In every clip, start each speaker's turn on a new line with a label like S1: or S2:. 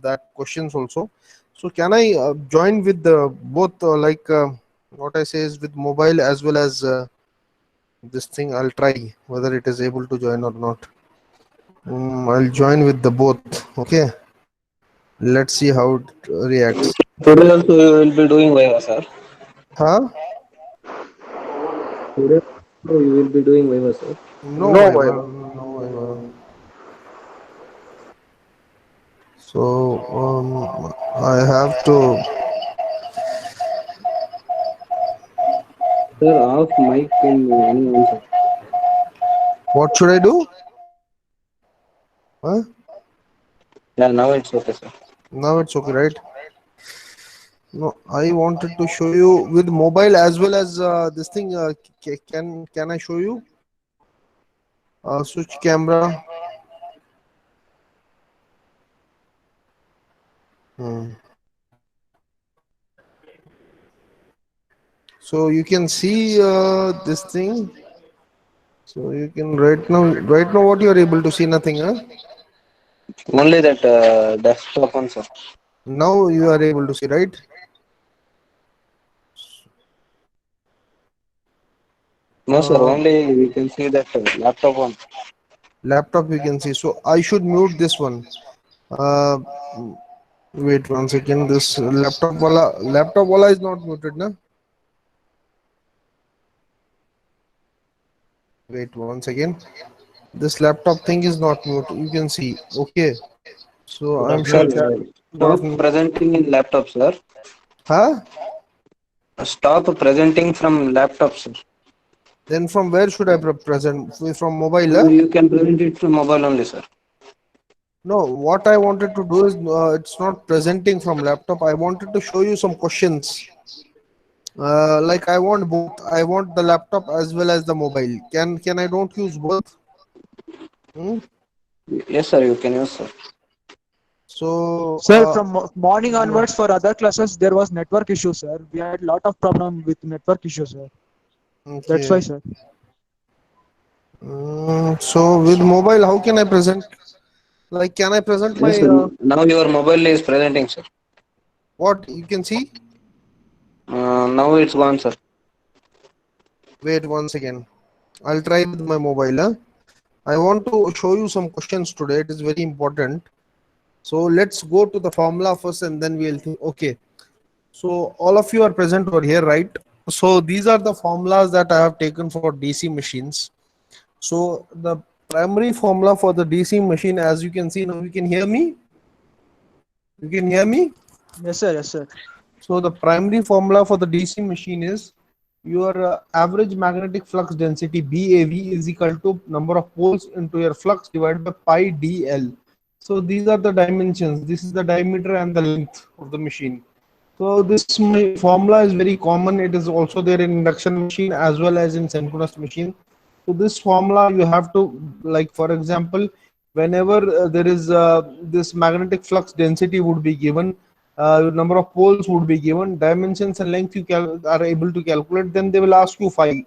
S1: that questions also. So can I join with the both what I say is with mobile as well as this thing? I'll try whether it is able to join or not. I'll join with the both. Okay, let's see how it reacts.
S2: Today also you will be doing Viva, sir.
S1: Huh?
S2: Today also you will be doing Viva, sir.
S1: No Viber, no Viber. So I have to.
S2: Sir, off mic in anyone, sir.
S1: What should I do? Huh?
S2: Yeah, now it's okay, sir.
S1: Now it's okay, right? No, I wanted to show you with mobile as well as this thing. Can I show you? Switch camera. Hmm. So you can see this thing. So you can right now what you are able to see nothing, huh?
S2: Only that desktop one, sir.
S1: Now you are able to see, right?
S2: No, sir.
S1: Uh,
S2: Only we can see that laptop one.
S1: Laptop you can see. So I should mute this one. Uh, Wait 1 second. This laptop wala is not muted, na? Wait 1 second. This laptop thing is not muted. You can see. Okay. So I'm
S2: Sir,
S1: sure chat got
S2: stop presenting in laptop, sir.
S1: huh?
S2: Stop presenting from laptop, sir.
S1: Then from where should I present? From mobile,
S2: No,
S1: huh?
S2: you can present it from mobile only, sir.
S1: No, what I wanted to do is it's not presenting from laptop. I wanted to show you some questions. Like I want both. I want the laptop as well as the mobile. Can I don't use both? Hmm?
S2: Yes, sir. You can use, sir.
S1: So
S3: Sir, from morning
S1: yeah.
S3: onwards for other classes, there was network issue, sir. We had lot of problem with network issue, sir. That's why,
S1: Okay.
S3: sir.
S1: So with mobile, how can I present? Like, can I present
S2: Yes,
S1: my
S2: sir. Now your mobile is presenting, sir.
S1: what you can see?
S2: Now it's gone, sir.
S1: Wait 1 second. I'll try with my mobile. Huh? I want to show you some questions today. It is very important. So let's go to the formula first, and then we'll think. Okay. So all of you are present over here, right? So these are the formulas that I have taken for DC machines. So the primary formula for the DC machine, as you can see now, you can hear me. You can hear me.
S3: Yes, sir. Yes, sir.
S1: So the primary formula for the DC machine is your average magnetic flux density BAV is equal to number of poles into your flux divided by pi dl. So these are the dimensions. This is the diameter and the length of the machine. So this formula is very common. It is also there in induction machine as well as in synchronous machine. So this formula you have to, like for example, whenever there is this magnetic flux density would be given, number of poles would be given, dimensions and length you are able to calculate, then they will ask you phi.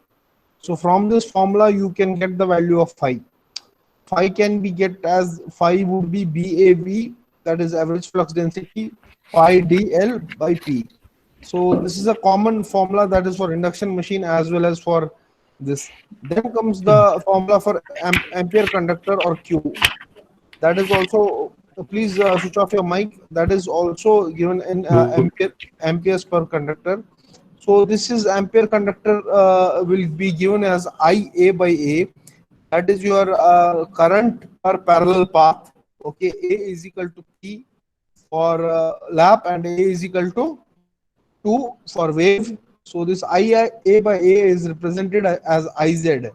S1: So from this formula you can get the value of phi. Phi can be get as phi would be BAV, that is average flux density, pi dl by p. So this is a common formula that is for induction machine as well as for this. Then comes the formula for ampere conductor or Q. That is also, please switch off your mic. That is also given in amperes per conductor. So this is ampere conductor will be given as IA by A. That is your current per parallel path. Okay, A is equal to P for lap and A is equal to 2 for wave. So this I A by A is represented as IZ.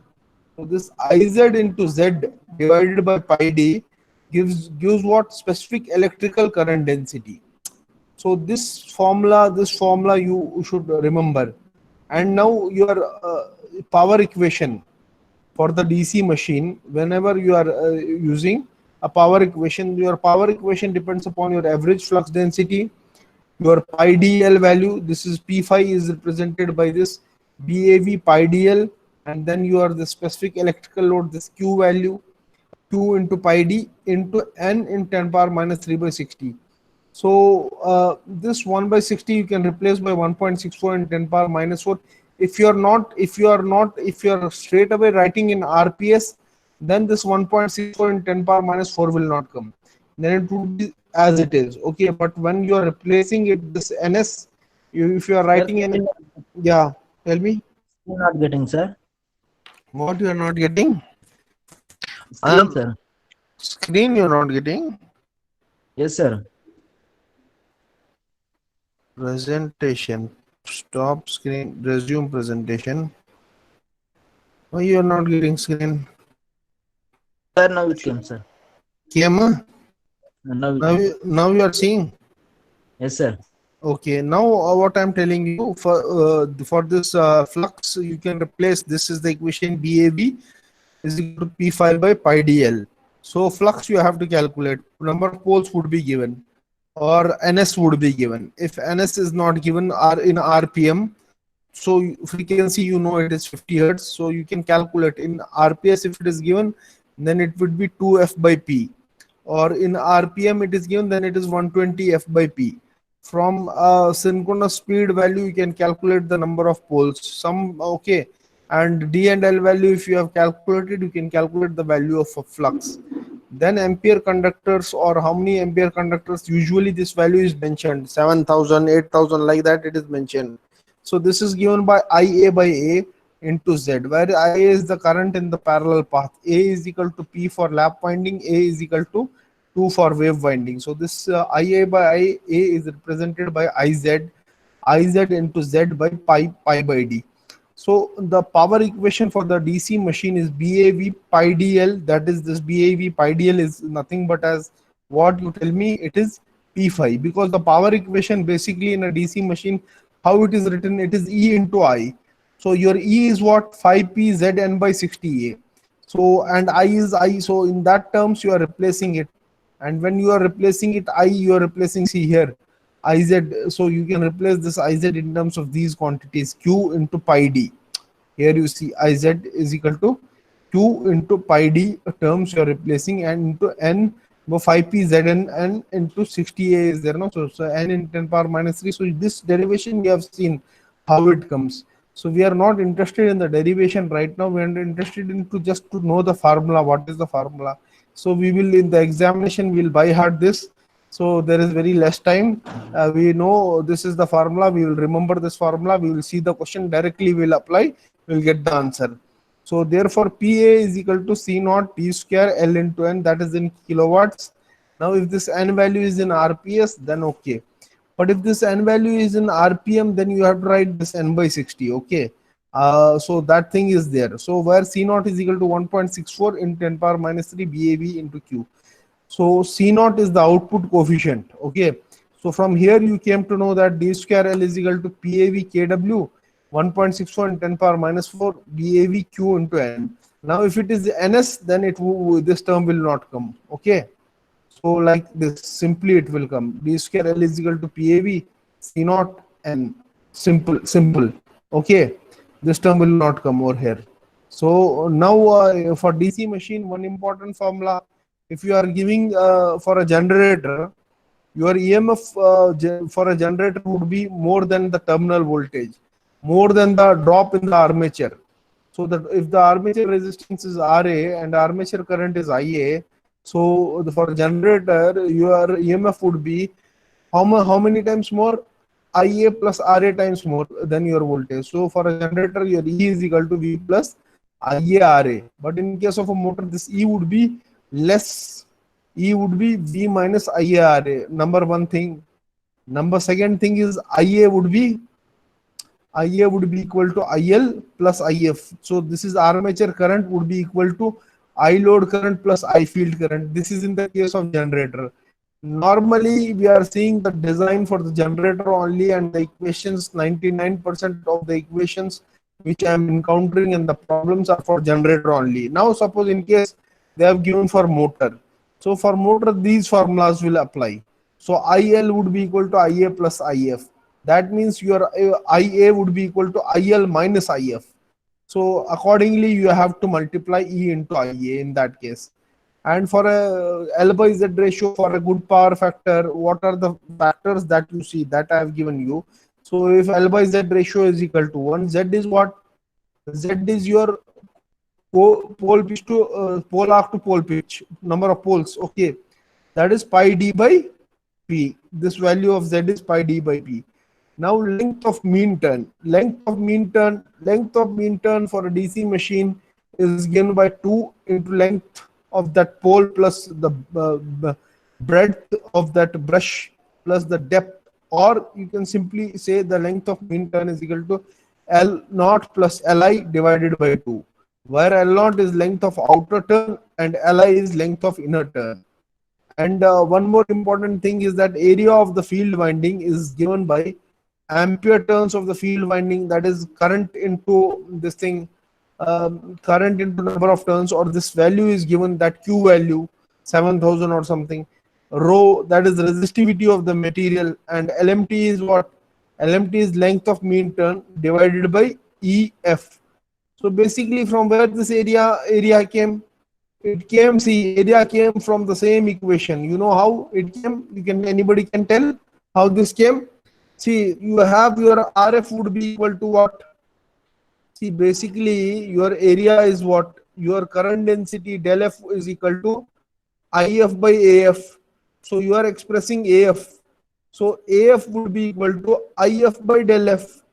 S1: So this IZ into Z divided by pi d gives what? Specific electrical current density. So this formula you should remember. And now your power equation for the DC machine, whenever you are using a power equation, your power equation depends upon your average flux density, your pi dl value. This is P phi is represented by this BAV pi dl, and then you are the specific electrical load, this Q value. Q into pi d into n in 10 power minus 3 by 60. So this 1 by 60 you can replace by 1.64 in 10 power minus 4. If you are straight away writing in RPS, then this 1.64 in 10 power minus 4 will not come. Then it would be as it is. Okay, but when you are replacing it, this NS, if you are
S4: Sir,
S1: writing in, yeah, tell me
S4: still not getting, sir.
S1: what you are not getting.
S4: Screen, sir.
S1: Screen you are not getting.
S4: Yes, sir.
S1: Presentation. Stop screen. Resume presentation. Why you are not getting screen?
S4: Sir, now it came, sir.
S1: Came?
S4: Now it
S1: Now,
S4: came.
S1: now you are seeing.
S4: Yes, sir.
S1: Okay. Now what I'm telling you for this flux, you can replace. This is the equation BAV is equal to P5 by pi dl. So flux you have to calculate. Number of poles would be given, or NS would be given. If NS is not given, or in RPM, so frequency you know it is 50 hertz, so you can calculate in RPS. If it is given, then it would be 2f by p, or in RPM it is given, then it is 120 f by p. From synchronous speed value you can calculate the number of poles, some okay, and d and l value if you have calculated, you can calculate the value of a flux. Then ampere conductors, or how many ampere conductors, usually this value is mentioned 7,000, 8,000, like that it is mentioned. So this is given by Ia by A into Z, where Ia is the current in the parallel path. A is equal to P for lap winding, A is equal to 2 for wave winding. So this Ia by Ia is represented by Iz into Z by pi by D. So the power equation for the DC machine is BAV pi DL. That is, this BAV pi DL is nothing but as what you tell me, it is P5, because the power equation basically in a DC machine, how it is written, it is E into I. So your E is what? 5P Zn by 60A. So and I is I. So in that terms you are replacing it. And when you are replacing it, I, you are replacing C here. Iz, so you can replace this Iz in terms of these quantities, Q into pi D. Here you see Iz is equal to Q into pi D terms you are replacing, and into N, 5p Zn, and into 60A is there, no? So N in 10 power minus 3. So this derivation we have seen how it comes. So we are not interested in the derivation right now. We are interested in to just to know the formula. What is the formula? So we will, in the examination, we will by heart this. So there is very less time. We know this is the formula. We will remember this formula. We will see the question directly. We will apply. We will get the answer. So therefore, PA is equal to C naught T square L into N. That is in kilowatts. Now, if this N value is in RPS, then okay. But if this N value is in RPM, then you have to write this N by 60. Okay. So that thing is there. So where C naught is equal to 1.64 in 10 power minus 3 BAV into Q. So C naught is the output coefficient. Okay. So from here you came to know that D square L is equal to PAV KW 1.64 in 10 power minus 4 BAV Q into N. Now if it is NS, then this term will not come. Okay. So like this, simply it will come. D square L is equal to PAV C naught N. Simple. Okay. This term will not come over here. So now for DC machine, one important formula. If you are giving for a generator, your EMF for a generator would be more than the terminal voltage, more than the drop in the armature. So that if the armature resistance is RA and armature current is IA, so for a generator, your EMF would be how many times more? IA plus RA times more than your voltage. So for a generator, your E is equal to V plus IA RA. But in case of a motor, this E would be less. E would be V minus IA RA. Number one thing. Number second thing is IA would be equal to IL plus IF. So this is armature current would be equal to I load current plus I field current. This is in the case of generator. Normally we are seeing the design for the generator only, and the equations, 99% of the equations which I am encountering and the problems are for generator only. Now suppose in case they have given for motor. So for motor these formulas will apply. So IL would be equal to IA plus IF. That means your IA would be equal to IL minus IF. So accordingly, you have to multiply E into IA in that case. And for a L by Z ratio for a good power factor, what are the factors that you see that I have given you? So if L by Z ratio is equal to 1, Z is what? Z is your pole pitch to pole arc to pole pitch, number of poles. Okay, that is pi d by p. This value of Z is pi d by p. Now length of mean turn. Length of mean turn for a DC machine is given by 2 into length of that pole plus the breadth of that brush plus the depth, or you can simply say the length of mean turn is equal to L naught plus Li divided by 2, where L naught is length of outer turn and Li is length of inner turn. And one more important thing is that area of the field winding is given by ampere turns of the field winding, that is current into this thing, current into number of turns, or this value is given, that Q value 7000 or something. Rho, that is resistivity of the material, and LMT is what? LMT is length of mean turn divided by EF. So basically from where this area came? It came, see, area came from the same equation. You know how it came? Anybody can tell how this came? See, you have your RF would be equal to what? See, basically your area is what? Your current density del F is equal to IF by AF. So you are expressing AF. So AF would be equal to IF by del F.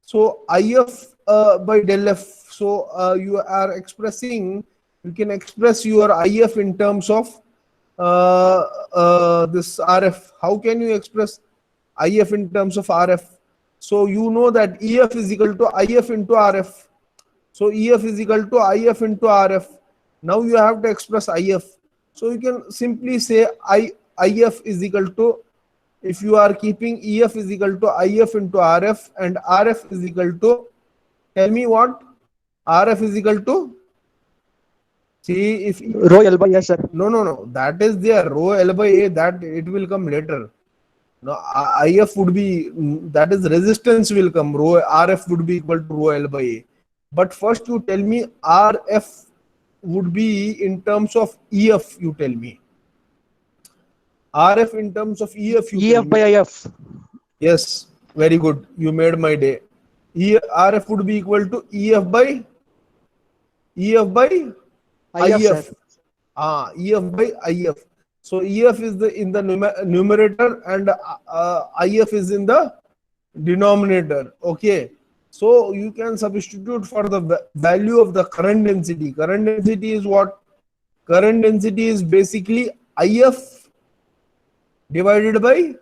S1: So IF by del F. So you are expressing, you can express your IF in terms of this RF. How can you express IF in terms of RF? So you know that EF is equal to IF into RF. So EF is equal to IF into RF. Now you have to express IF. So you can simply say IF is equal to, if you are keeping EF is equal to IF into RF, and RF is equal to, tell me what? RF is equal to, see, if
S3: Rho L by S, sir.
S1: no, that is there. Rho L by A, that it will come later. No, IF would be, that is resistance will come. Rho RF would be equal to rho L by A. But first you tell me RF would be in terms of EF, you tell me. RF in terms of EF, you tell
S3: EF
S1: me.
S3: by IF.
S1: Yes, very good. You made my day. RF would be equal to EF by IF.
S3: Sir.
S1: EF by IF. So EF is in the numerator and IF is in the denominator. Okay. So you can substitute for the value of the current density. Current density is what? Current density is basically IF divided by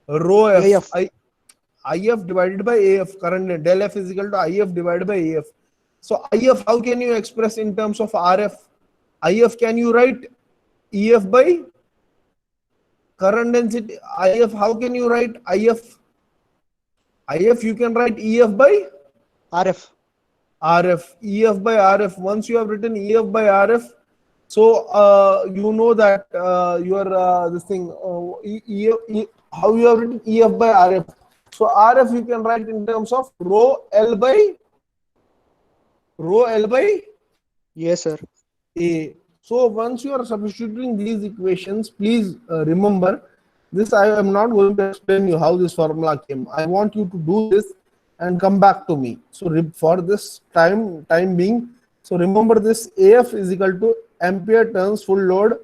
S1: rho F.
S3: AF.
S1: IF divided by AF. Current del F is equal to IF divided by AF. So IF, how can you express in terms of RF? IF, can you write EF by current density? IF, how can you write IF? IF, you can write EF by
S3: RF.
S1: RF. EF by RF. Once you have written EF by RF, so you know that your this thing, how you have written EF by RF. So RF you can write in terms of rho L by
S3: Yes, sir.
S1: A. So once you are substituting these equations, please remember this. I am not going to explain you how this formula came. I want you to do this and come back to me. So for this time being, so remember this, AF is equal to ampere turns full load.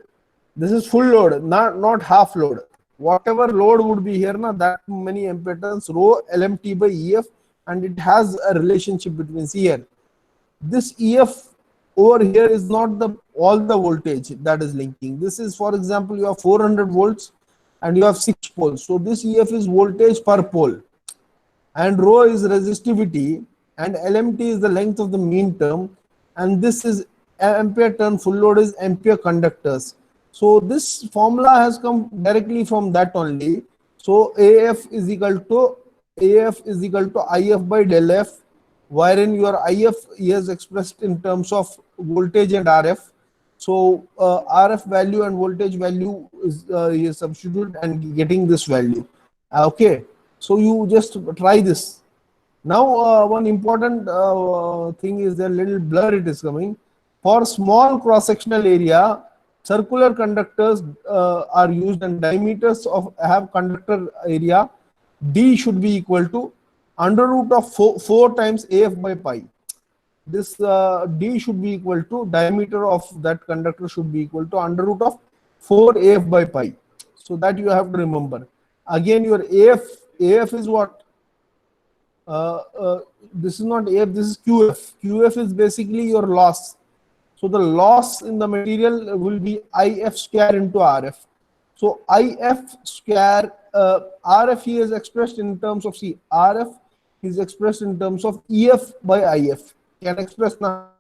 S1: This is full load, not half load. Whatever load would be here, na, that many ampere turns, rho LMT by EF, and it has a relationship between, see here, this EF over here is not all the voltage that is linking. This is, for example, you have 400 volts and you have 6 poles. So this EF is voltage per pole, and rho is resistivity, and LMT is the length of the mean term, and this is ampere turn full load is ampere conductors. So this formula has come directly from that only. So AF is equal to IF by del F, wherein your IF is expressed in terms of voltage and RF. So RF value and voltage value is substituted and getting this value. Okay, so you just try this. Now one important thing is, the little blur it is coming. For small cross-sectional area, circular conductors are used, and diameters of have conductor area D should be equal to under root of 4 times AF by pi. This D should be equal to diameter of that conductor should be equal to under root of 4 AF by pi. So that you have to remember. Again, your AF is what? This is not AF, this is QF. QF is basically your loss. So the loss in the material will be IF square into RF. So IF square, RF here is expressed in terms of, see, RF is expressed in terms of EF by IF. Can express now.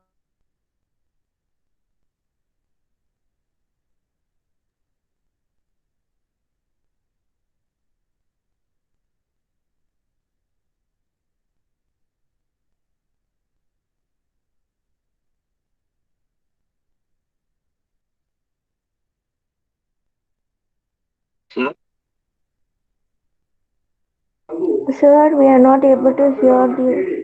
S5: Sir, we are not able to hear you.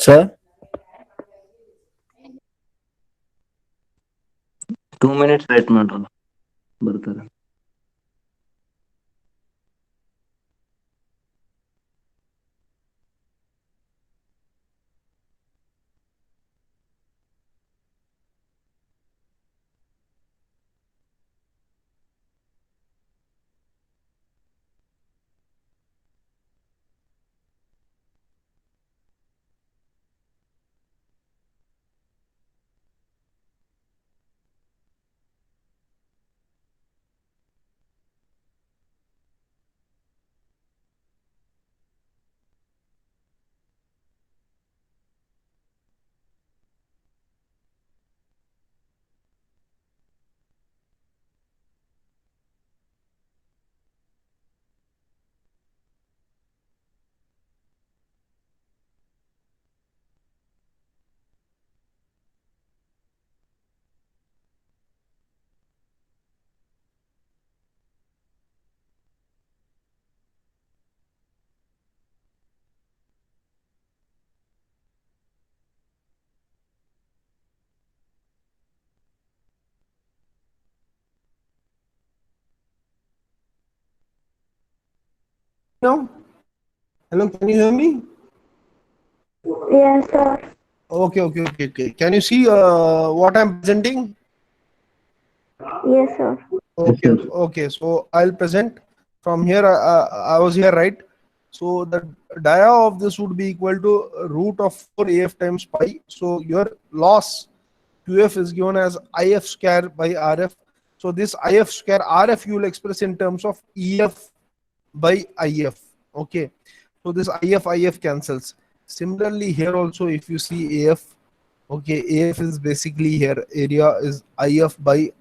S4: Sir?
S2: 2 minutes wait ಮಾಡಲ್ಲ ಬರ್ತಾರೆ.
S1: Now, hello, can you hear me?
S5: Yes, sir.
S1: Okay. Can you see what I'm presenting?
S5: Yes, sir.
S1: Okay. So I'll present from here. I was here, right? So the dia of this would be equal to root of 4 AF times pi. So your loss QF is given as IF square by RF. So this IF square RF you will express in terms of EF by IF. Okay. So this IF cancels. Similarly, here also, if you see AF, okay, AF is basically here, area is IF by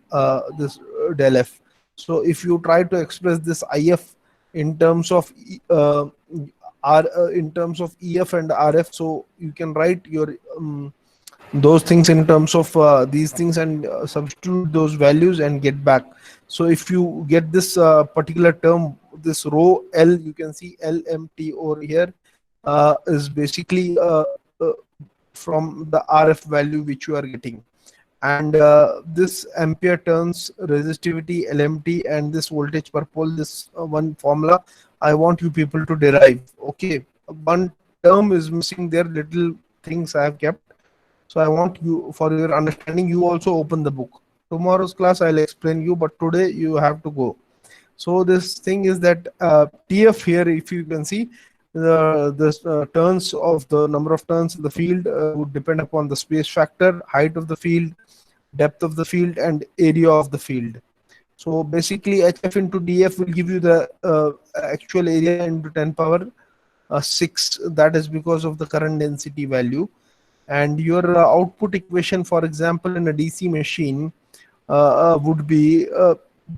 S1: this del F. So if you try to express this IF in terms of in terms of EF and RF, so you can write your those things in terms of these things and substitute those values and get back. So if you get this particular term, this row L, you can see LMT over here, is basically uh, from the RF value which you are getting. And this ampere turns, resistivity, LMT, and this voltage per pole, this one formula I want you people to derive. Okay, one term is missing there, little things I have kept. So I want you, for your understanding, you also open the book. Tomorrow's class I'll explain you, but today you have to go. So this thing is that TF here, if you can see, the turns of the number of turns in the field would depend upon the space factor, height of the field, depth of the field, and area of the field. So basically HF into DF will give you the actual area into 10 power 6. That is because of the current density value. And your output equation, for example, in a DC machine would be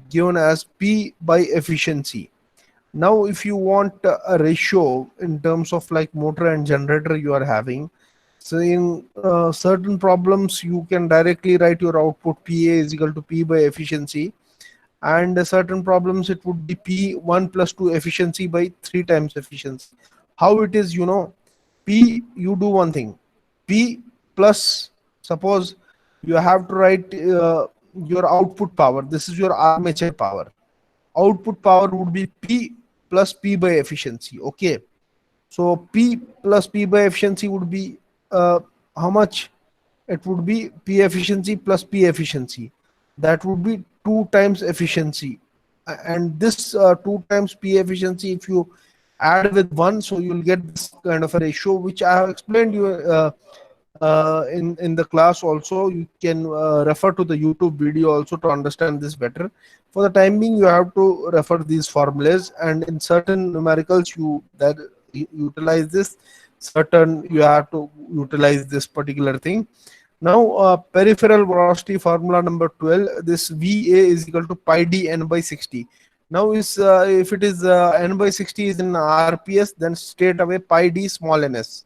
S1: given as P by efficiency. Now if you want a ratio in terms of like motor and generator you are having, so in certain problems you can directly write your output PA is equal to P by efficiency, and certain problems it would be P1 plus 2 efficiency by 3 times efficiency. How it is, you know, P, you do one thing, P plus, suppose you have to write your output power, this is your armature power, output power would be P plus P by efficiency. Okay, so P plus P by efficiency would be how much? It would be P efficiency plus P efficiency. That would be 2 times efficiency. And this 2 times P efficiency, if you add with 1, so you'll get this kind of a ratio, which I have explained you in the class also. You can refer to the YouTube video also to understand this better. For the time being, you have to refer these formulas, and in certain numericals you that utilize this, certain you have to utilize this particular thing. Now peripheral velocity formula number 12, this VA is equal to pi d n by 60. Now is if it is n by 60 is in RPS, then straight away pi d small ns,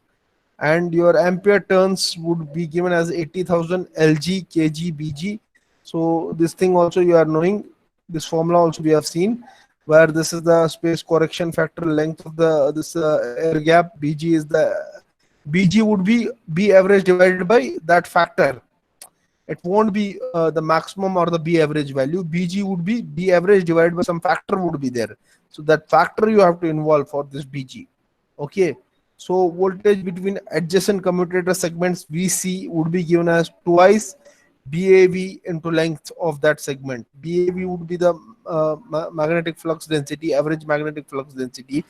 S1: and your ampere turns would be given as 80,000 LG kg BG. So this thing also you are knowing, this formula also we have seen, where this is the space correction factor, length of the this air gap, BG is the BG would be B average divided by that factor. It won't be the maximum or the B average value. BG would be B average divided by some factor would be there. So that factor you have to involve for this BG. Okay. So voltage between adjacent commutator segments VC would be given as twice BAV into length of that segment. BAV would be the magnetic flux density, average magnetic flux density.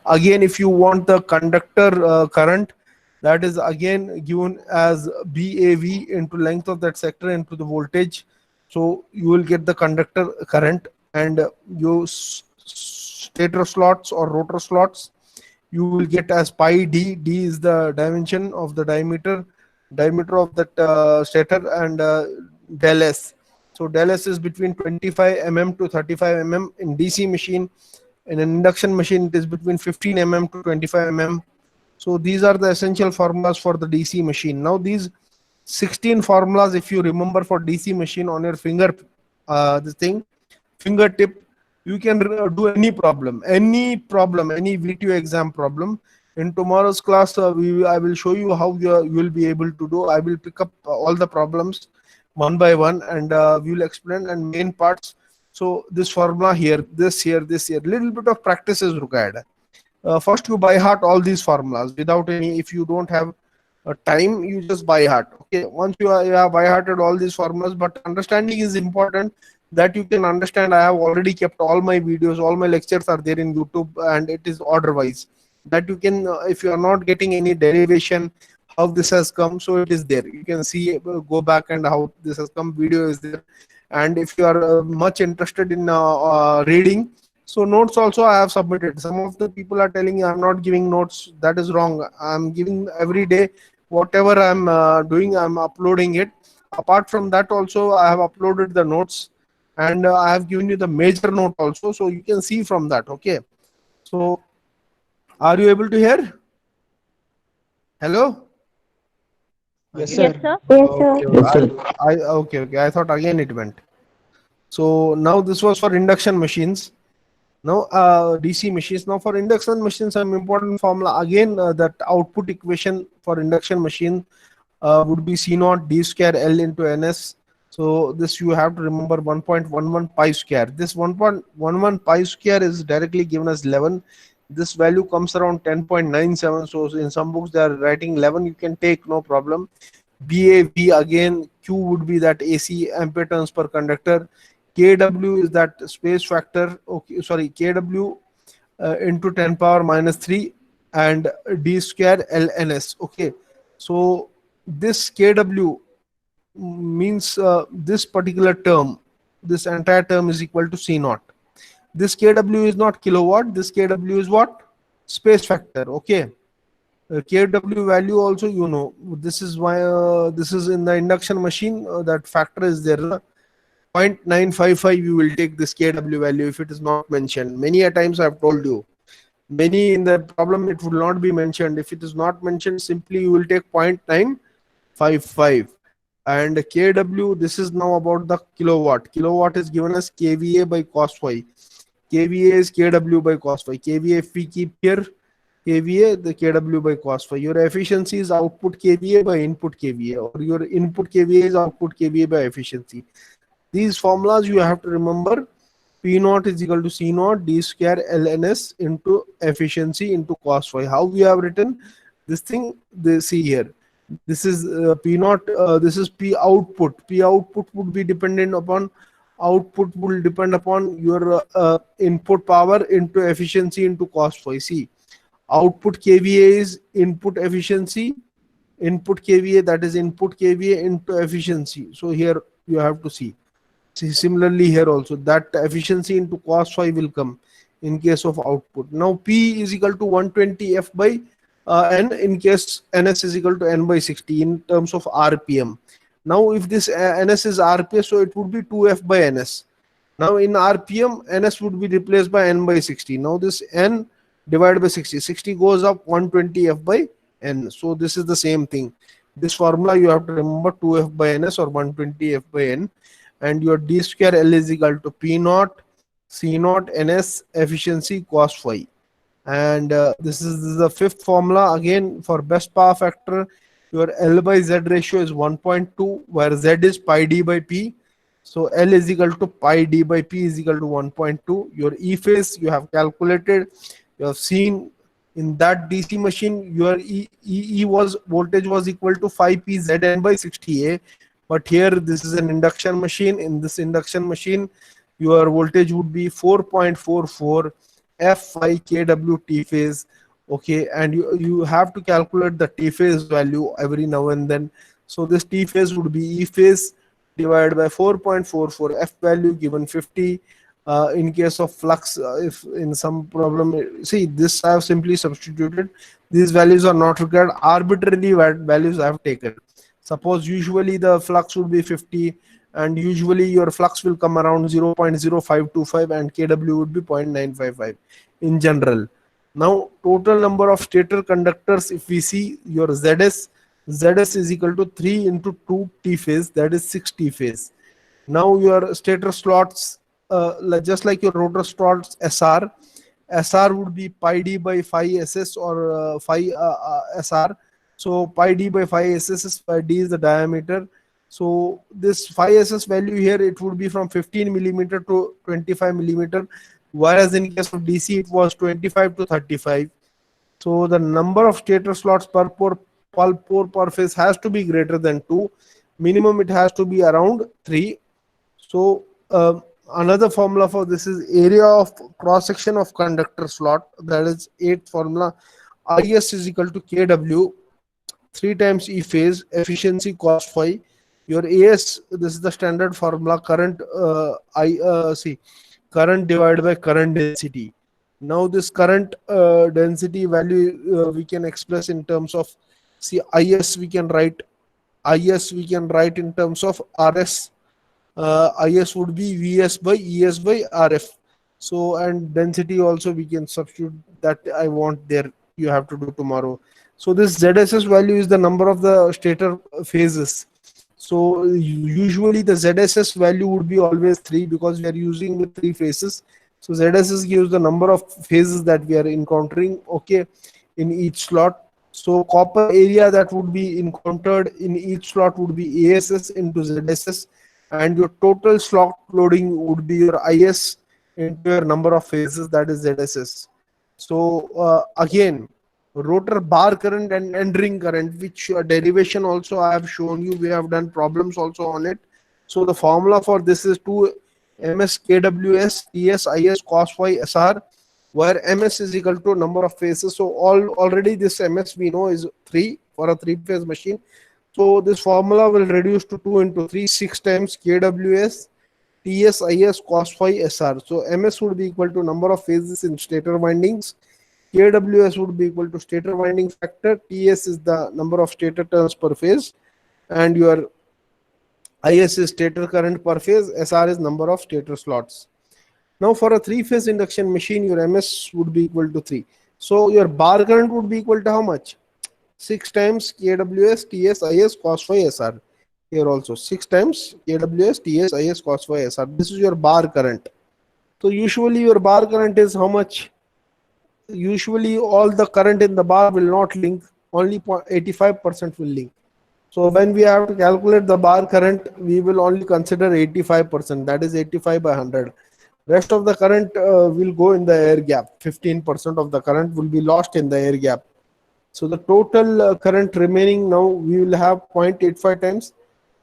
S1: Again, if you want the conductor current, that is again given as BAV into length of that sector into the voltage. So you will get the conductor current, and your stator slots or rotor slots you will get as pi d. D is the dimension of the diameter of that stator, and del S. So del S is between 25 mm to 35 mm in DC machine. In an induction machine, it is between 15 mm to 25 mm. So these are the essential formulas for the DC machine. Now these 16 formulas, if you remember for DC machine on your finger, this thing, fingertip, you can do any problem, any VTO exam problem. In tomorrow's class, I will show you how you will be able to do. I will pick up all the problems one by one, and we will explain and main parts. So this formula here, this here, little bit of practice is required. First you by heart all these formulas without any, if you don't have time, you just by heart. Okay, once you have by hearted all these formulas, but understanding is important, that you can understand. I have already kept all my videos, all my lectures are there in YouTube, and it is order wise, that you can if you are not getting any derivation how this has come, so it is there, you can see, go back and how this has come, video is there. And if you are much interested in reading, so notes also I have submitted. Some of the people are telling I'm not giving notes. That is wrong. I'm giving every day whatever I'm doing, I'm uploading it. Apart from that also I have uploaded the notes, and I have given you the major note also, so you can see from that. Okay, so are you able to hear? Hello?
S3: Yes,
S5: Yes,
S3: sir.
S5: sir. Yes, sir.
S1: Okay,
S4: Yes, sir.
S1: okay. I thought again it went. So now this was for induction machines. Now, DC machines. Now, for induction machines, some important formula again. That output equation for induction machine would be C naught D square L into NS. So this you have to remember 1.11 pi square. This 1.11 pi square is directly given as 11. This value comes around 10.97. So in some books they are writing 11. You can take, no problem. BAV again, Q would be that AC ampere turns per conductor. KW is that space factor. Okay, sorry, KW into 10 power minus 3 and D square LNS. Okay, so this KW means this particular term, this entire term is equal to C naught. This KW is not kilowatt, this KW is what? Space factor. Okay, KW value also, you know, this is why this is in the induction machine, that factor is there. 0.955 you will take this KW value if it is not mentioned. Many a times I have told you, many in the problem it will not be mentioned. If it is not mentioned, simply you will take 0.955. And KW, this is now about the kilowatt. Kilowatt is given as KVA by cos phi. KVA is KW by cos phi. KVA, if we keep here KVA, the KW by cos phi. Your efficiency is output KVA by input KVA, or your input KVA is output KVA by efficiency. These formulas you have to remember. P naught is equal to C naught D square LNS into efficiency into cos phi. How we have written this thing? They see here. This is P naught. This is P output. P output would be dependent upon, output will depend upon your input power into efficiency into cos phi. See, output KVA is input efficiency. Input KVA, that is input KVA into efficiency. So here you have to see. Similarly here also, that efficiency into cos phi will come in case of output. Now P is equal to 120 F by N in case NS is equal to N by 60 in terms of RPM. Now if this NS is RPM, so it would be 2F by NS. Now in RPM, NS would be replaced by N by 60. Now this N divided by 60. 60 goes up 120 F by N. So this is the same thing. This formula you have to remember, 2F by NS or 120 F by N. And your D square L is equal to P naught C naught NS efficiency cos phi. And this is the fifth formula again for best power factor. Your L by Z ratio is 1.2, where Z is pi D by P. So L is equal to pi D by P is equal to 1.2. Your E phase you have calculated. You have seen in that DC machine your E was voltage was equal to 5P Zn by 60A. But here this is an induction machine. In this induction machine, your voltage would be 4.44 F5 kW T phase. Okay, and you have to calculate the T phase value every now and then. So this T phase would be E phase divided by 4.44 F value given 50. In case of flux, if in some problem, see this I have simply substituted. These values are not required. Arbitrarily values I have taken. Suppose usually the flux would be 50 and usually your flux will come around 0.0525 and KW would be 0.955 in general. Now total number of stator conductors, if we see your ZS is equal to 3 into 2 T phase, that is 6 T phase. Now your stator slots, just like your rotor slots SR would be pi D by phi SS or phi SR. So pi D by phi SS is pi D is the diameter. So this phi SS value here, it would be from 15 millimeter to 25 millimeter, whereas in case of DC it was 25 to 35. So the number of stator slots per pole per phase has to be greater than 2. Minimum it has to be around 3. So another formula for this is area of cross section of conductor slot, that is 8th formula. IS is equal to KW 3 times E phase efficiency cos phi. Your AS, this is the standard formula, current current divided by current density. Now this current density value we can express in terms of, see, IS we can write in terms of RS. IS would be VS by ES by RF. So and density also we can substitute, that I want there, you have to do tomorrow. So this ZSS value is the number of the stator phases. So usually the ZSS value would be always 3 because we are using with 3 phases. So ZSS gives the number of phases that we are encountering, okay, in each slot. So copper area that would be encountered in each slot would be ASS into ZSS, and your total slot loading would be your IS into your number of phases, that is ZSS. So again, rotor bar current and end ring current, which derivation also I have shown you. We have done problems also on it. So the formula for this is 2 ms kws ts is cos phi sr, where ms is equal to number of phases. So already this ms we know is 3 for a 3-phase machine. So this formula will reduce to 2 into 3, 6 times kws ts is cos phi sr. So ms would be equal to number of phases in stator windings, kws would be equal to stator winding factor, ts is the number of stator turns per phase, and your is is stator current per phase, sr is number of stator slots. Now for a 3-phase induction machine, your ms would be equal to 3. So your bar current would be equal to how much? 6 times kws ts is cos phi sr. Here also 6 times kws ts is cos phi sr. This is your bar current. So usually your bar current is how much? Usually all the current in the bar will not link, only 85% will link. So when we have to calculate the bar current, we will only consider 85%, that is 85 by 100. Rest of the current will go in the air gap. 15% of the current will be lost in the air gap. So the total current remaining now we will have 0.85 times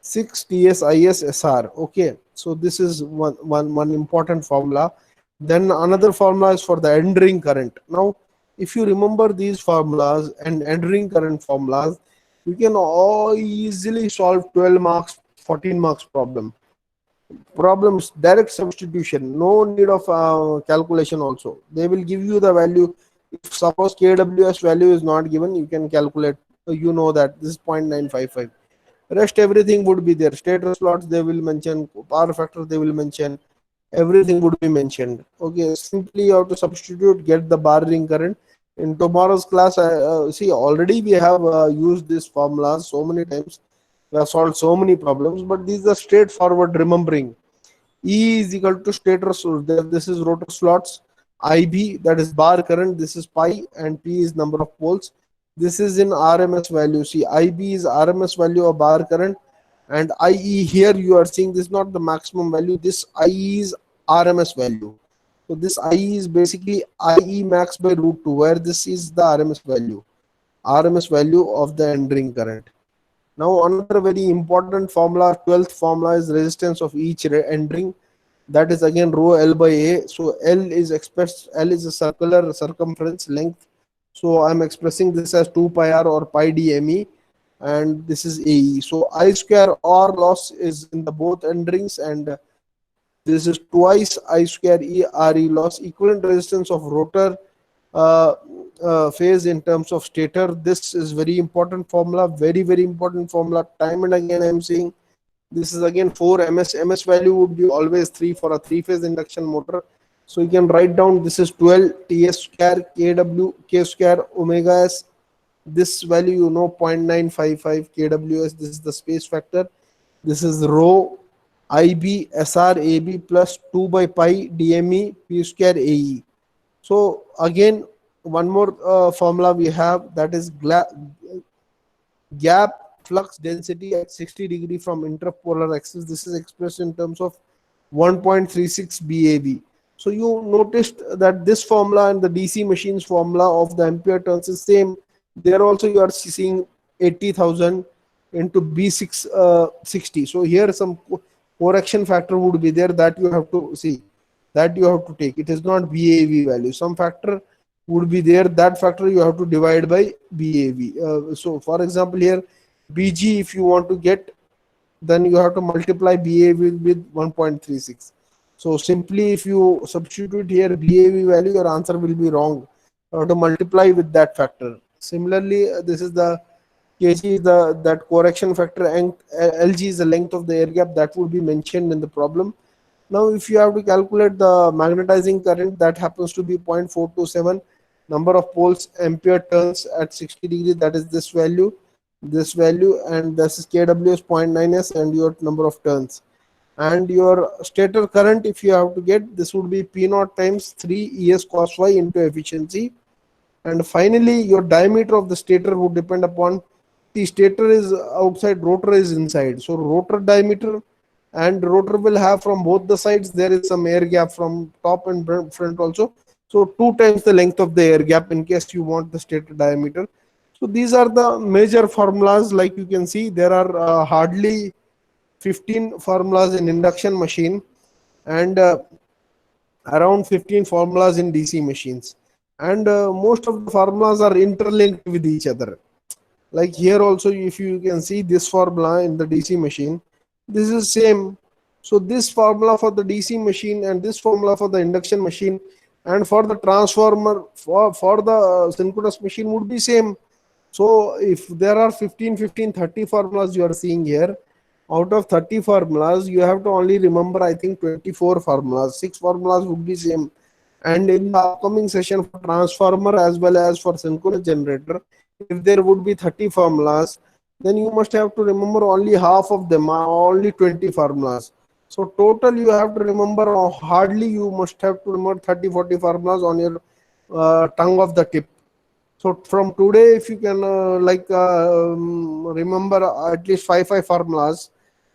S1: 6 ts is sr. Okay, so this is one important formula. Then another formula is for the end ring current. Now if you remember these formulas and end ring current formulas, you can all easily solve 12 marks 14 marks problems, direct substitution, no need of calculation. Also they will give you the value. If suppose kws value is not given, you can calculate, you know that this is 0.955. Rest everything would be there. Stator slots they will mention, power factor they will mention, everything would be mentioned. Okay, simply you have to substitute, get the bar ring current. In tomorrow's class, see already we have used this formula so many times. We have solved so many problems, but these are straightforward remembering. E is equal to stator, so this is rotor slots, IB that is bar current, this is pi, and P is number of poles. This is in RMS value. See, IB is RMS value of bar current, and IE here you are seeing this is not the maximum value. This IE is RMS value. So this IE is basically IE max by root 2, where this is the RMS value of the end ring current. Now another very important formula, 12th formula, is resistance of each end ring. That is again rho L by A. So L is a circular circumference length. So I'm expressing this as 2 pi r or pi d me, and this is AE. So I square R loss is in the both end rings, and this is twice I square E RE loss. Equivalent resistance of rotor phase in terms of stator. This is very important formula, very important formula. Time and again I'm saying this is again 4 ms. Ms value would be always 3 for a 3-phase induction motor. So you can write down this is 12 ts square kw k square omega s. This value you know 0.955 kws. This is the space factor. This is rho IB SR AB plus 2 by pi DME P square AE. So again one more formula we have, that is gap flux density at 60 degree from interpolar axis. This is expressed in terms of 1.36 BAV. So you noticed that this formula and the DC machines formula of the ampere turns is same. There also you are seeing 80,000 into B660. So here some correction factor would be there that you have to see, that you have to take. It is not BAV value. Some factor would be there. That factor you have to divide by BAV. So for example here BG, if you want to get, then you have to multiply BAV with 1.36. So simply if you substitute here BAV value, your answer will be wrong. You have to multiply with that factor. Similarly, this is the kg is that correction factor, and LG is the length of the air gap that would be mentioned in the problem. Now if you have to calculate the magnetizing current, that happens to be 0.427, number of poles ampere turns at 60 degree, that is this value, and this is kW is 0.9s and your number of turns. and your stator current, if you have to get, this would be P naught times 3 ES cos phi into efficiency. And finally, your diameter of the stator would depend upon the stator is outside, rotor is inside. So rotor diameter, and rotor will have from both the sides, there is some air gap from top and front also. So 2 times the length of the air gap in case you want the stator diameter. So these are the major formulas. Like you can see, there are hardly 15 formulas in induction machine, and around 15 formulas in DC machines. And most of the formulas are interlinked with each other. Like here also, if you can see this formula in the DC machine, this is same. So this formula for the DC machine and this formula for the induction machine and for the transformer for the synchronous machine would be same. So if there are 15, 30 formulas you are seeing here, out of 30 formulas, you have to only remember, I think, 24 formulas. 6 formulas would be same. And in the upcoming session for transformer as well as for synchronous generator, if there would be 30 formulas, then you must have to remember only half of them, only 20 formulas. So total you have to remember, hardly you must have to remember 30, 40 formulas on your tongue of the tip. So from today, if you can remember at least 5 formulas,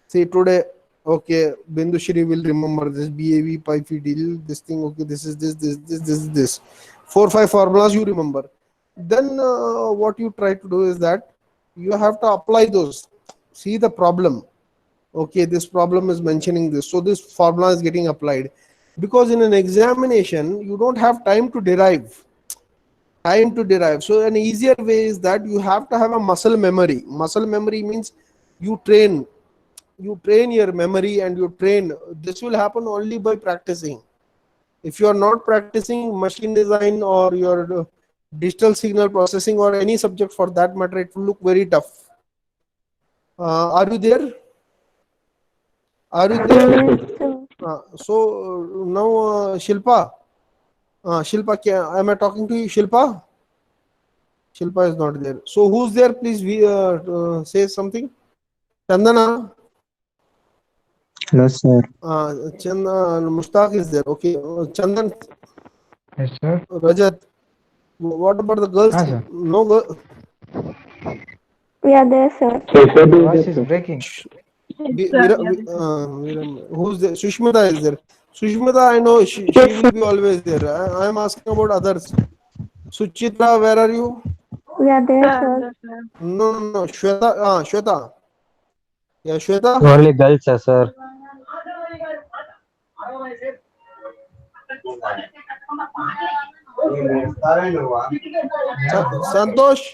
S1: say today, okay, Bindushri will remember this BAV, pi phi deal, this thing, okay, this is this. 4-5 formulas you remember. Then what you try to do is that you have to apply those. See the problem. Okay, this problem is mentioning this. So this formula is getting applied. Because in an examination, you don't have time to derive. So an easier way is that you have to have a muscle memory. Muscle memory means you train your memory and you train. This will happen only by practicing. If you are not practicing machine design or your digital signal processing or any subject for that matter, it will look very tough. Are you there?
S5: Yes, sir.
S1: So now Shilpa. Shilpa, am I talking to you, Shilpa? Shilpa is not there. So who's there? Please say something. Chandana.
S4: Hello, sir.
S1: Mushtaq is there. Okay. Chandan.
S6: Yes, sir.
S1: Rajat. What about the girls?
S6: Sir.
S1: No girl.
S5: We are there, sir.
S6: Your voice is breaking.
S1: Who's there? Sushmita is there. Sushmita, I know she will be always there. I am asking about others. Suchitra, where are you?
S5: We are there, sir.
S1: No. Shweta. Shweta. Yeah, Shweta.
S4: Only girls, sir.
S1: Santosh.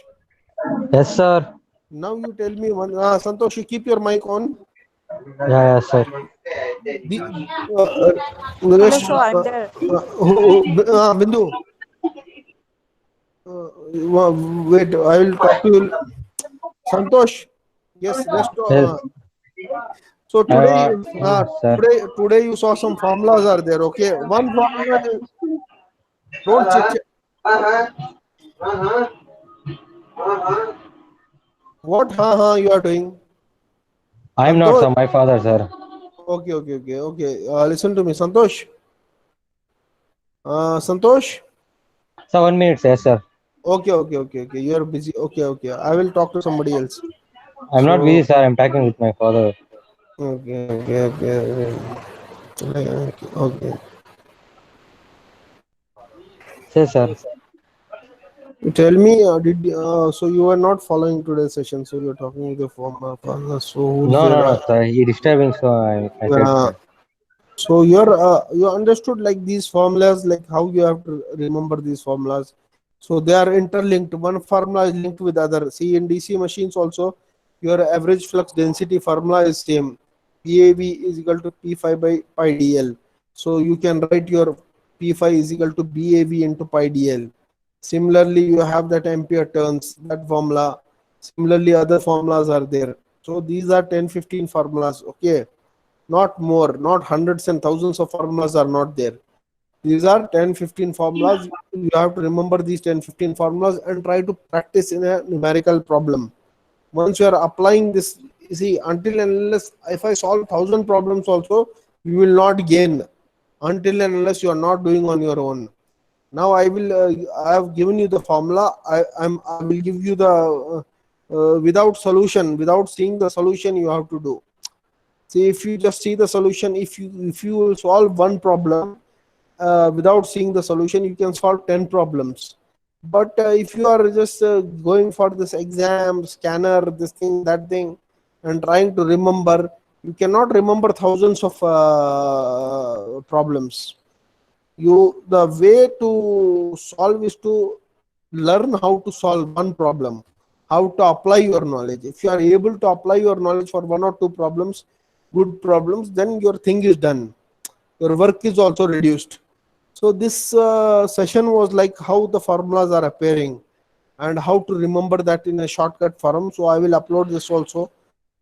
S4: Yes, sir.
S1: Now you tell me one. Santosh, you keep your mic on.
S4: Yeah, sir.
S1: Naresh,
S7: So I'm there.
S1: Bindu. Wait, I will talk to you. Santosh. Yes, rest.
S4: Yes.
S1: So today,
S4: Sir.
S1: today you saw some formulas are there. Okay, one formula. Don't check. What you are doing?
S4: I'm not, sir. My father, sir.
S1: Okay. Listen to me, Santosh. Santosh.
S4: Sir, 1 minute, yes, sir.
S1: Okay. You are busy. Okay. I will talk to somebody else.
S4: I'm not busy, sir. I'm talking with my father.
S1: Okay.
S4: Yes, sir.
S1: Tell me, so you are not following today's session? So you're talking with the former partner. So who's
S4: No,
S1: there?
S4: sir. He disturbing, so I said, sir.
S1: So you understood like these formulas, like how you have to remember these formulas. So they are interlinked. One formula is linked with other. See, in DC machines also, your average flux density formula is same. PAV is equal to P phi by pi dl. So you can write your P phi is equal to BAV into pi dl. Similarly, you have that ampere turns, that formula. Similarly, other formulas are there. So these are 10-15 formulas. Okay, not more, not hundreds and thousands of formulas are not there. These are 10-15 formulas. You have to remember these 10-15 formulas and try to practice in a numerical problem. Once you are applying this you see, until and unless if I solve 1,000 problems also, you will not gain until and unless you are not doing on your own. Now I have given you the formula. I will give you the without solution, without seeing the solution you have to do. See, if you just see the solution, if you will solve one problem without seeing the solution, you can solve 10 problems. But if you are just going for this exam, scanner, this thing, that thing, and trying to remember, you cannot remember thousands of problems. The way to solve is to learn how to solve one problem, how to apply your knowledge. If you are able to apply your knowledge for one or two problems, good problems, then your thing is done. Your work is also reduced. So this session was like how the formulas are appearing and how to remember that in a shortcut form. So I will upload this also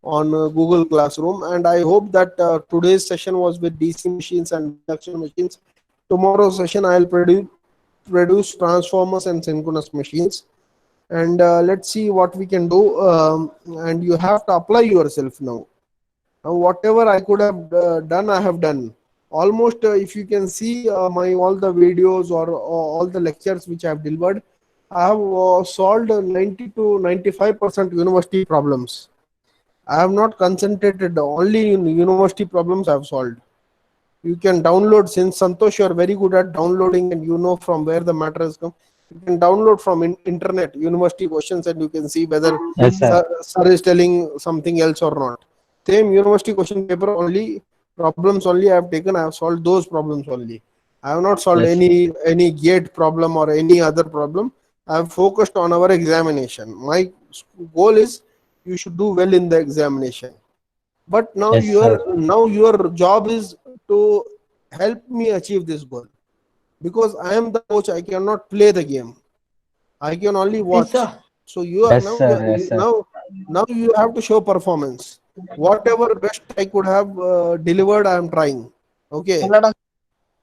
S1: on Google Classroom, and I hope that today's session was with DC machines and induction machines. Tomorrow's session I will produce transformers and synchronous machines, and let's see what we can do. And you have to apply yourself now. Now whatever I could have done, I have done. Almost if you can see my all the videos or all the lectures which I have delivered, I have solved 90 to 95% university problems. I have not concentrated only in university problems I have solved. You can download, since Santosh, you are very good at downloading and you know from where the matter has come. You can download from internet university questions and you can see whether
S4: Yes, sir.
S1: sir is telling something else or not. Same university question paper only, problems only I have taken, I have solved those problems only. I have not solved
S4: Yes.
S1: any gate problem or any other problem. I have focused on our examination. My goal is you should do well in the examination. But now
S4: Yes,
S1: your job is to help me achieve this goal, because I am the coach. I cannot play the game. I can only watch. So you are
S4: Yes, sir. Yes, sir.
S1: now you have to show performance. Whatever best I could have delivered, I am trying. Okay.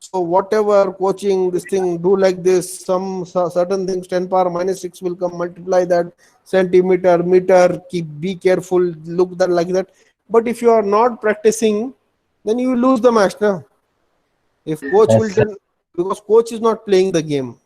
S1: So whatever coaching, this thing, do like this. Some certain things, 10 power minus 6 will come. Multiply that centimeter, meter. Be careful. Look that like that. But if you are not practicing, then you will lose the match now. If coach
S4: Yes,
S1: will
S4: sir.
S1: tell, because coach is not playing the game.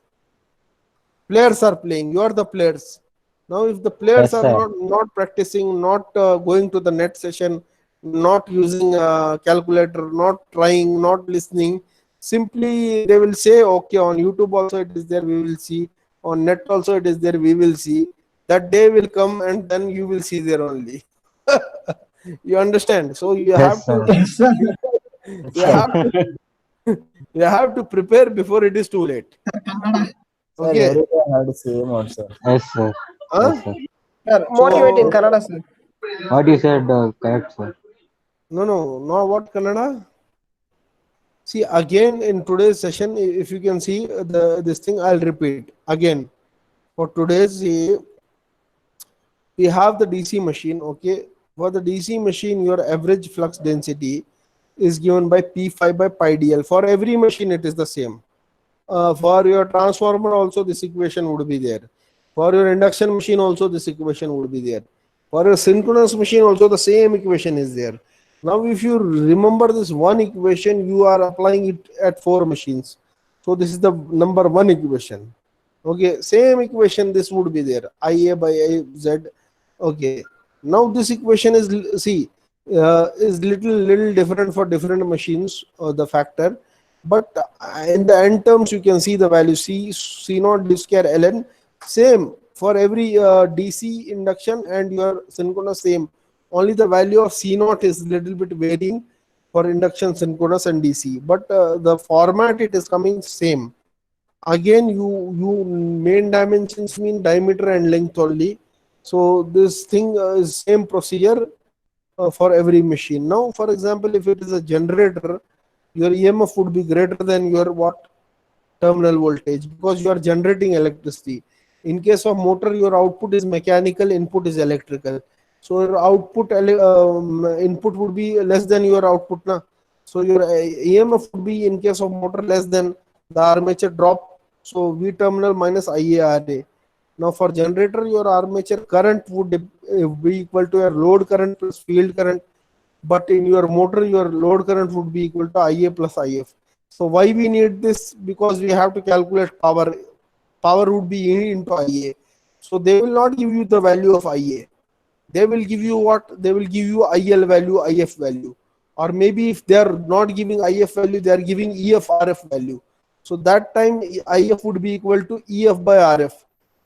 S1: Players are playing. You are the players. Now, if the players
S4: Yes,
S1: are
S4: sir.
S1: not practicing, not going to the net session, not using a calculator, not trying, not listening, simply they will say, okay, on YouTube also it is there, we will see. On net also it is there, we will see. That day will come and then you will see there only. You understand? So you have
S4: Yes,
S1: to
S4: sir.
S1: you have to you have to prepare before it is too late.
S7: Sir,
S1: Okay.
S7: everyone had the same answer.
S4: Yes, sir.
S1: Huh?
S4: Yes, sir.
S8: Sir, motivate in Kannada, sir.
S4: What you said, correct, sir.
S1: No, what Kannada? See, again in today's session, if you can see this thing, I'll repeat again. For today's, we have the DC machine. Okay, for the DC machine, your average flux density is given by P5 by pi dl. For every machine, it is the same. For your transformer, also this equation would be there. For your induction machine, also this equation would be there. For your synchronous machine, also the same equation is there. Now, if you remember this one equation, you are applying it at 4 machines. So this is the number 1 equation. Okay, same equation, this would be there. IA by Z. Okay. Now this equation is is little different for different machines, the factor. But in the end terms, you can see the value C naught d square ln, same for every DC induction and your synchronous, same. Only the value of C naught is little bit varying for induction, synchronous and DC, but the format it is coming same. Again, you main dimensions mean diameter and length only. So this thing is same procedure for every machine. Now, for example, if it is a generator, your EMF would be greater than your what? Terminal voltage, because you are generating electricity. In case of motor, your output is mechanical, input is electrical. So your output input would be less than your output. Na? So your EMF would be, in case of motor, less than the armature drop. So V terminal minus IARA. Now for generator, your armature current would be equal to your load current plus field current, but in your motor, your load current would be equal to IA plus IF. So why we need this? Because we have to calculate power. Power would be E into IA. So they will not give you the value of IA. They will give you what? They will give you IL value, IF value. Or maybe if they are not giving IF value, they are giving EF RF value. So that time IF would be equal to EF by RF.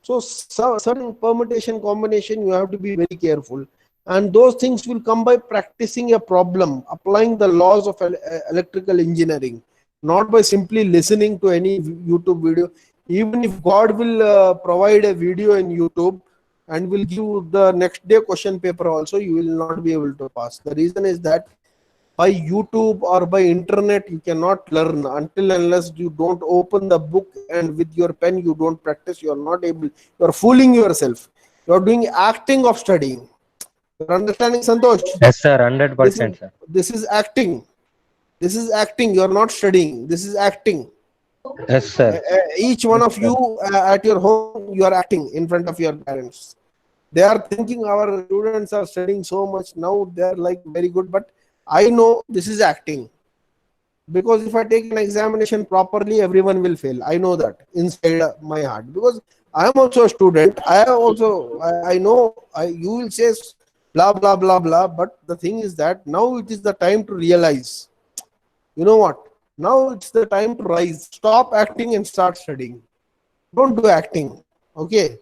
S1: So certain permutation combination you have to be very careful. And those things will come by practicing a problem, applying the laws of electrical engineering, not by simply listening to any YouTube video. Even if God will provide a video in YouTube and will give the next day question paper also, you will not be able to pass. The reason is that by YouTube or by internet, you cannot learn until unless you don't open the book and with your pen, you don't practice, you are not able, you are fooling yourself. You are doing acting of studying. You're understanding, Santosh?
S4: Yes, sir. 100%, sir.
S1: This is acting. This is acting. You're not studying. This is acting.
S4: Yes, sir.
S1: Each one of you at your home, you are acting in front of your parents. They are thinking our students are studying so much now. They are like very good, but I know this is acting. Because if I take an examination properly, everyone will fail. I know that inside my heart. Because I am also a student. I know you will say blah blah blah blah, but the thing is that now it is the time to realize, you know what, now it's the time to rise. Stop acting and start studying. Don't do acting. Okay,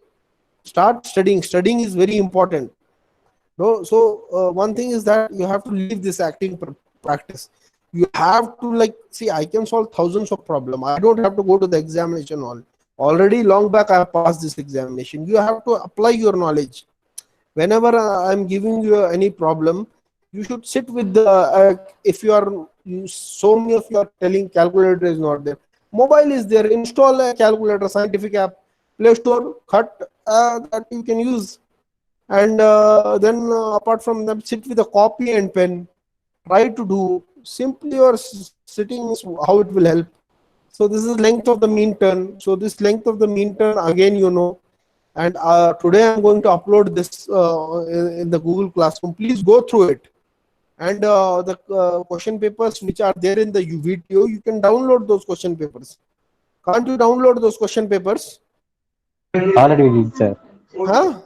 S1: start studying. Studying is very important. No, so one thing is that you have to leave this acting practice. You have to, like, see, I can solve thousands of problems. I don't have to go to the examination hall. Already long back I have passed this examination. You have to apply your knowledge. Whenever I'm giving you any problem, you should sit with the, if so many of you are telling calculator is not there. Mobile is there. Install a calculator, scientific app, Play Store, cut that you can use. And then apart from that, sit with a copy and pen. Try to do. Simply your sitting is how it will help. So this is length of the mean turn. So this length of the mean turn, again, you know. And today I'm going to upload this in the Google Classroom. Please go through it. And the question papers which are there in the video, you can download those question papers. Can't you download those question papers?
S4: Already we did, sir.
S1: Huh?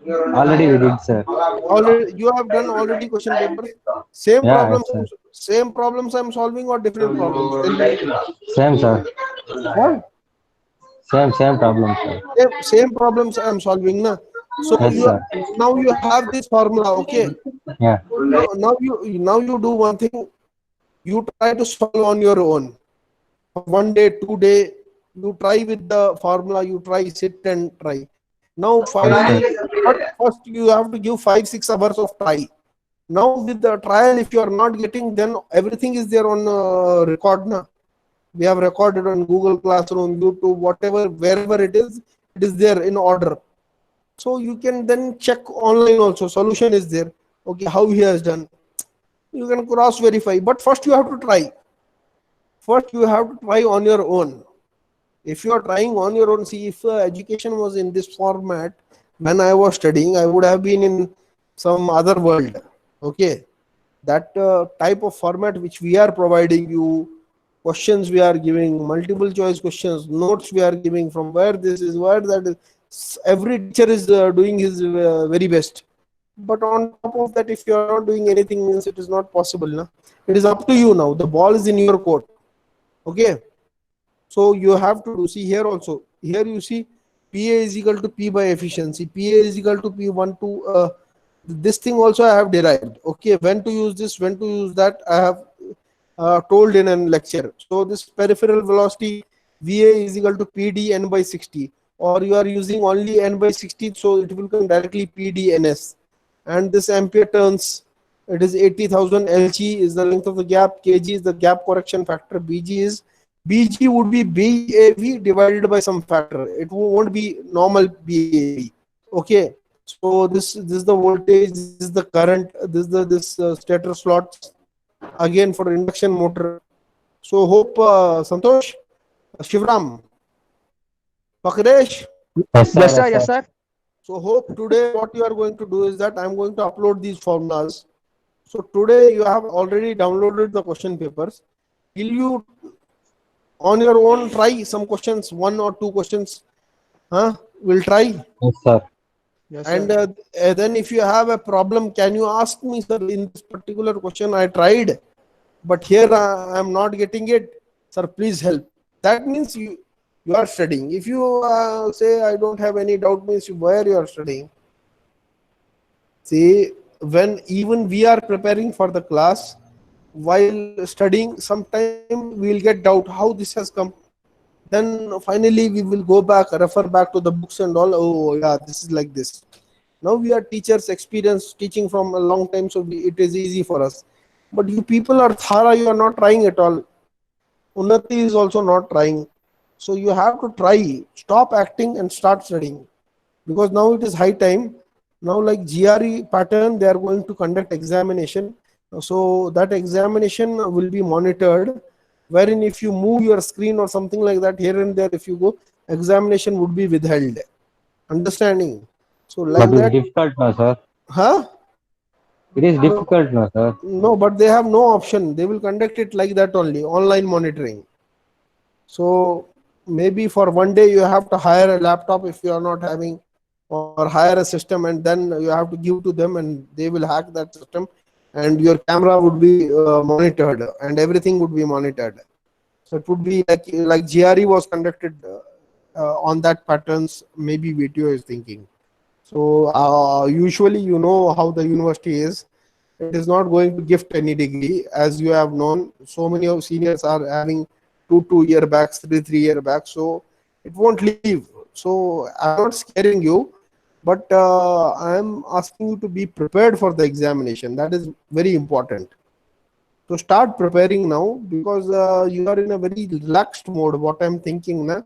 S4: Already we did, sir.
S1: Already, you have done already question papers. Same
S4: Yeah,
S1: problems.
S4: yes, sir.
S1: Same problems I'm solving or different problems?
S4: Same, sir.
S1: What?
S4: Same problem, sir.
S1: Same problems I'm solving, na? So
S4: Yes, sir.
S1: now you have this formula, okay?
S4: Yeah.
S1: Now you do one thing. You try to solve on your own. 1 day, 2 day, you try with the formula. You try, sit and try. Now finally, but first you have to give 5-6 hours of try. Now with the trial, if you are not getting, then everything is there on record, na? We have recorded on Google Classroom, YouTube, whatever, wherever it is there in order. So you can then check online also. Solution is there. Okay, how he has done. You can cross verify. But first you have to try. First you have to try on your own. If you are trying on your own, see, if education was in this format, when I was studying, I would have been in some other world. Okay, that type of format which we are providing you, questions we are giving, multiple choice questions, notes we are giving from where this is, where that is. Every teacher is doing his very best. But on top of that, if you are not doing anything, means it is not possible. Na? It is up to you now. The ball is in your court. Okay. So you have to see here also. Here you see PA is equal to P by efficiency. PA is equal to P1 to this thing also I have derived. Okay, when to use this, when to use that, I have told in a lecture. So this peripheral velocity VA is equal to PD n by 60, or you are using only n by 60, so it will come directly PD ns. And this ampere turns, it is 80,000. LG is the length of the gap. KG is the gap correction factor. BG would be BAV divided by some factor. It won't be normal BAV. Okay. So this is the voltage, this is the current, this stator slot again for induction motor. So hope Santosh, Shivram, Pakresh.
S4: Yes, sir.
S3: Yes, sir. Yes, sir.
S1: So hope today what you are going to do is that I'm going to upload these formulas. So today you have already downloaded the question papers. Will you on your own try some questions, one or two questions? We'll try.
S4: Yes, sir.
S3: Yes,
S1: And
S3: sir.
S1: then if you have a problem, can you ask me, sir, in this particular question I tried, but here I am not getting it. Sir, please help. That means you are studying. If you say I don't have any doubt, means where you are studying. See, when even we are preparing for the class, while studying, sometime we will get doubt how this has come. Then finally we will go back, refer back to the books and all. Oh yeah, this is like this. Now we are teachers, experienced teaching from a long time, so it is easy for us. But you people are thara, you are not trying at all. Unnati is also not trying. So you have to try. Stop acting and start studying. Because now it is high time. Now like GRE pattern, they are going to conduct examination. So that examination will be monitored, wherein if you move your screen or something like that here and there, if you go, examination would be withheld. Understanding? So like
S4: But it's
S1: that.
S4: difficult now, sir.
S1: Huh?
S4: It is difficult now, sir.
S1: No, but they have no option. They will conduct it like that only, online monitoring. So maybe for one day you have to hire a laptop if you are not having, or hire a system, and then you have to give to them and they will hack that system, and your camera would be monitored and everything would be monitored. So it would be like GRE was conducted on that patterns, maybe video is thinking. So usually you know how the university is. It is not going to gift any degree, as you have known. So many of seniors are having 2 year backs, 3 year backs. So it won't leave. So I'm not scaring you, but I'm asking you to be prepared for the examination. That is very important. So start preparing now, because you are in a very relaxed mode. What I'm thinking now.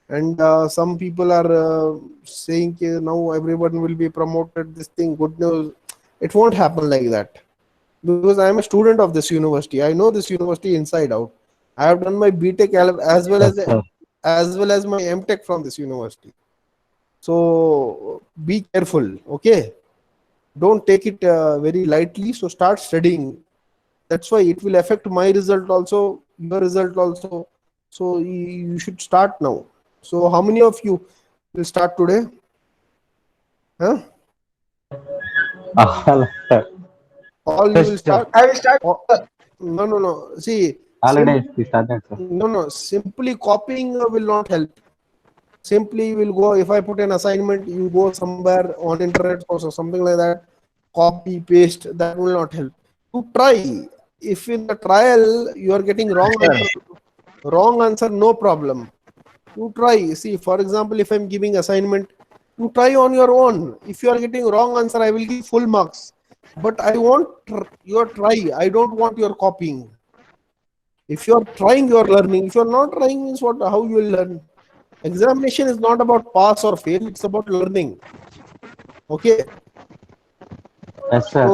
S1: And some people are saying now everyone will be promoted, this thing, good news. It won't happen like that, because I am a student of this university. I know this university inside out. I have done my BTech as well
S4: Yes, sir.
S1: as my MTech from this university. So be careful, okay? Don't take it very lightly. So start studying. That's why it will affect my result also, your result also. So you should start now. So how many of you will start today? Huh?
S4: All, sir.
S1: All you
S4: Yes,
S1: will
S4: sir.
S1: start?
S8: I will start.
S1: No. See,
S4: Already started, sir.
S1: no. Simply copying will not help. Simply will go. If I put an assignment, you go somewhere on internet or something like that. Copy paste. That will not help. You try. If in the trial you are getting wrong answer, no problem. You try. See, for example, if I'm giving assignment, you try on your own. If you are getting wrong answer, I will give full marks. But I want your try. I don't want your copying. If you are trying, you are learning. If you are not trying, means what? How you will learn? Examination is not about pass or fail. It's about learning. Okay.
S4: Yes, sir.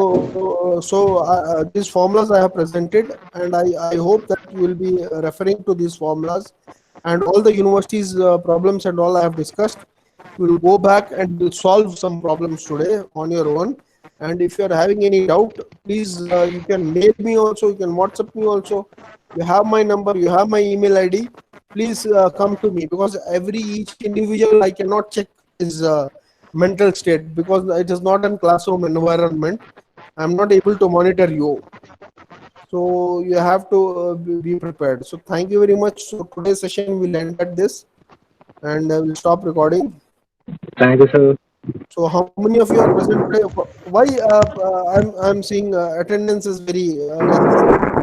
S1: So these formulas I have presented, and I hope that you will be referring to these formulas, and all the universities problems and all I have discussed. You will go back and will solve some problems today on your own. And if you are having any doubt, please you can mail me also. You can WhatsApp me also. You have my number. You have my email ID. Please come to me, because each individual I cannot check his mental state, because it is not a classroom environment. I'm not able to monitor you. So you have to be prepared. So thank you very much. So today's session will end at this, and I will stop recording.
S6: Thank you, sir.
S1: So how many of you are present today? Why I'm seeing attendance is very less?